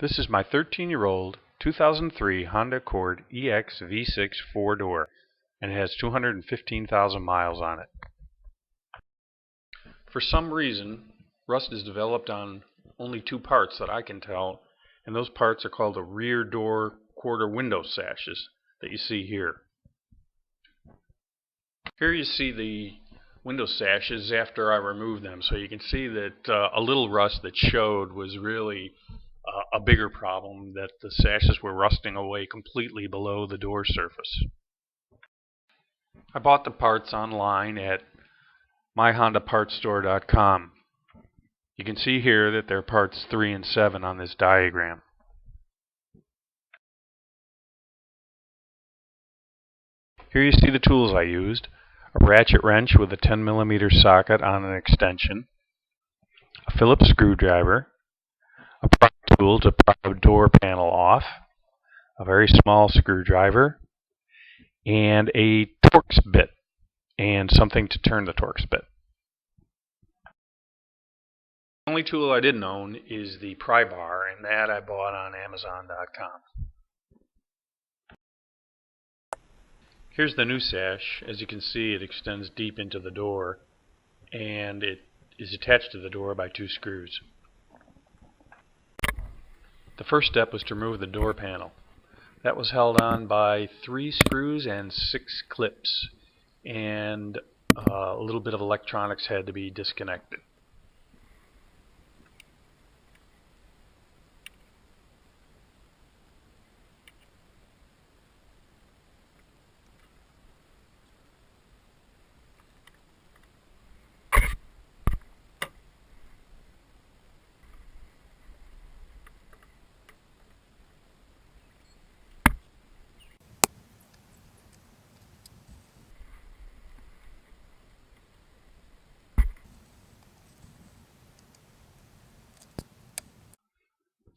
This is my 13-year-old 2003 Honda Accord EX V6 4-door, and it has 215,000 miles on it. For some reason, rust is developed on only two parts that I can tell, and those parts are called the rear door quarter window sashes that you see here. Here you see the window sashes after I removed them, so you can see that a little rust that showed was really a bigger problem, that the sashes were rusting away completely below the door surface. I bought the parts online at myhondapartsstore.com. You can see here that there are parts 3 and 7 on this diagram. Here you see the tools I used: a ratchet wrench with a 10mm socket on an extension, a Phillips screwdriver, a pry tool to pry the door panel off, a very small screwdriver, and a Torx bit, and something to turn the Torx bit. The only tool I didn't own is the pry bar, and that I bought on Amazon.com. Here's the new sash. As you can see, it extends deep into the door, and it is attached to the door by 2 screws. The first step was to remove the door panel. That was held on by 3 screws and 6 clips, and a little bit of electronics had to be disconnected.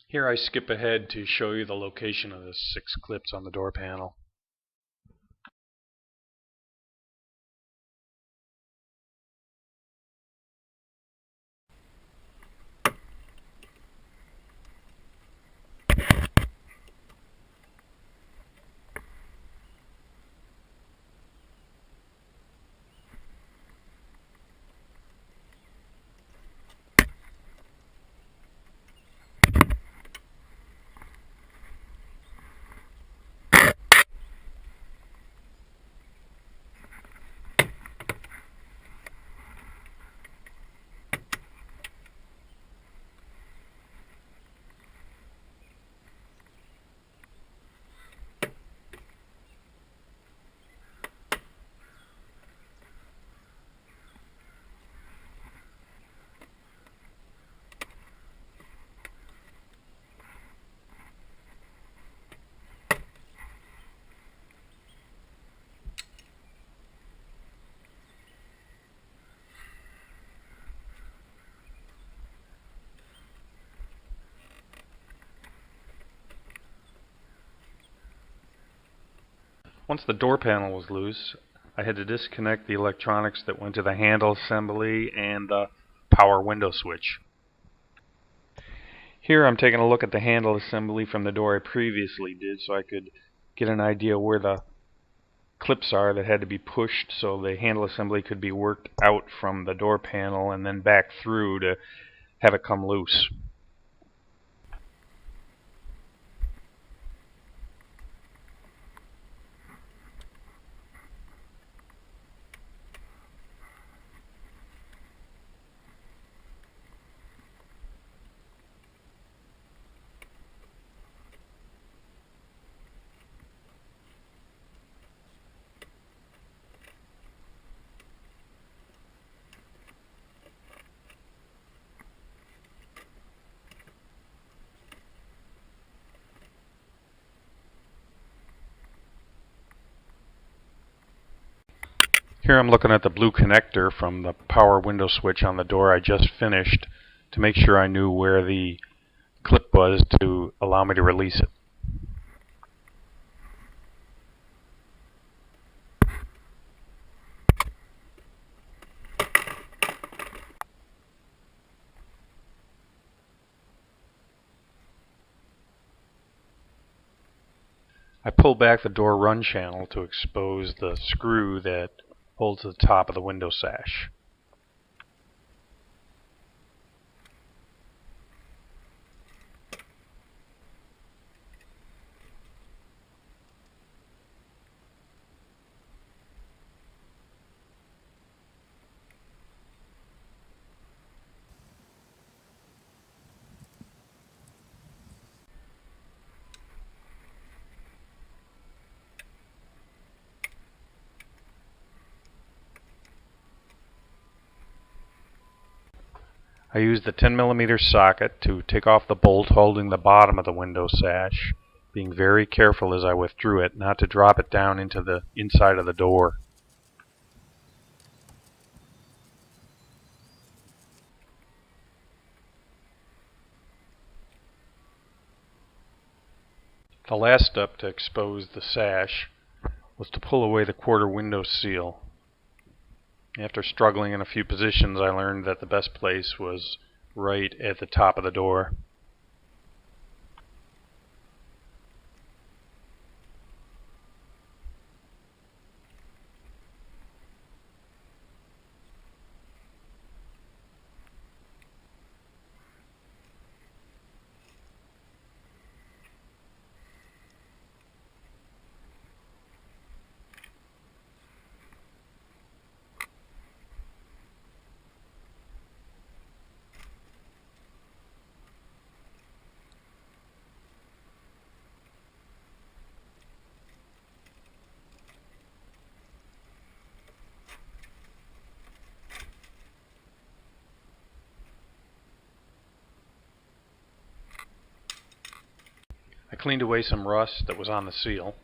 Here I skip ahead to show you the location of the 6 clips on the door panel. Once the door panel was loose, I had to disconnect the electronics that went to the handle assembly and the power window switch. Here I'm taking a look at the handle assembly from the door I previously did, so I could get an idea where the clips are that had to be pushed so the handle assembly could be worked out from the door panel and then back through to have it come loose. Here I'm looking at the blue connector from the power window switch on the door I just finished to make sure I knew where the clip was to allow me to release it. I pull back the door run channel to expose the screw that holds the top of the window sash. I used the 10mm socket to take off the bolt holding the bottom of the window sash, being very careful as I withdrew it not to drop it down into the inside of the door. The last step to expose the sash was to pull away the quarter window seal. After struggling in a few positions, I learned that the best place was right at the top of the door. I cleaned away some rust that was on the seal.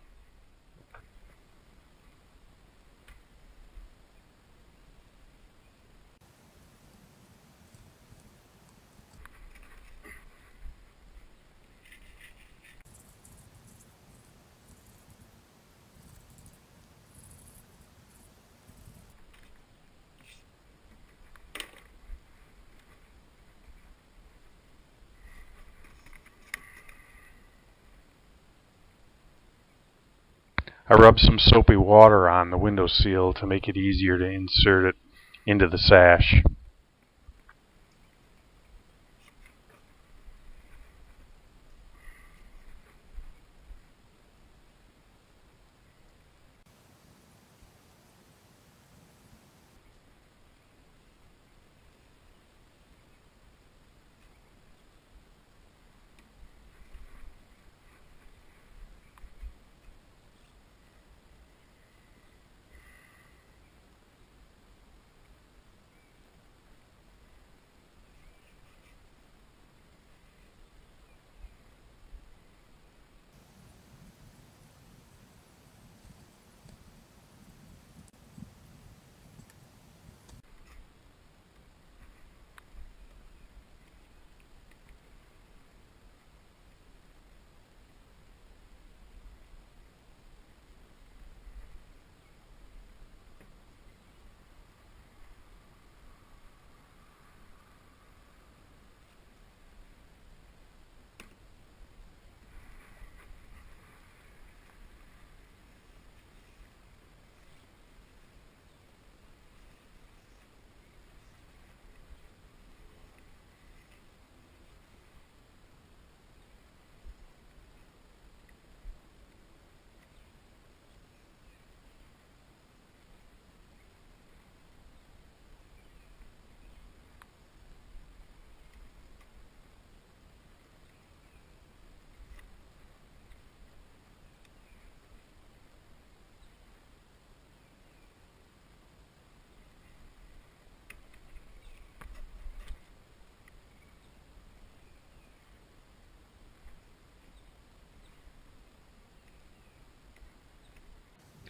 I rubbed some soapy water on the window seal to make it easier to insert it into the sash.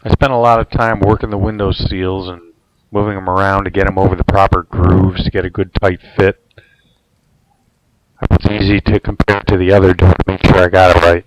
I spent a lot of time working the window seals and moving them around to get them over the proper grooves to get a good tight fit. It was easy to compare to the other door to make sure I got it right.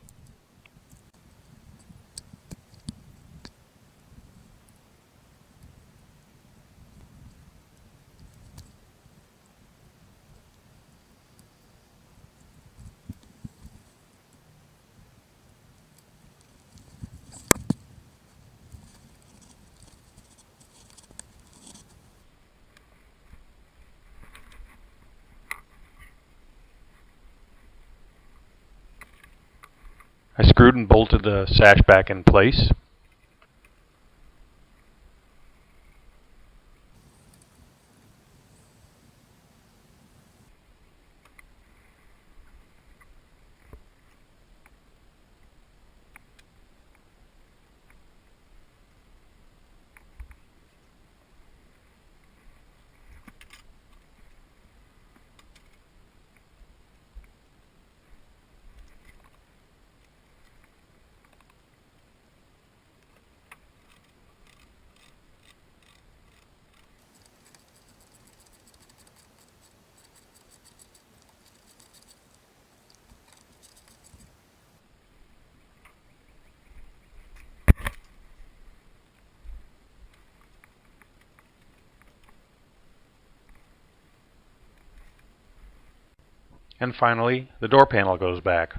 I screwed and bolted the sash back in place. And finally, the door panel goes back.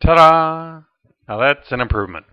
Ta-da! Now that's an improvement.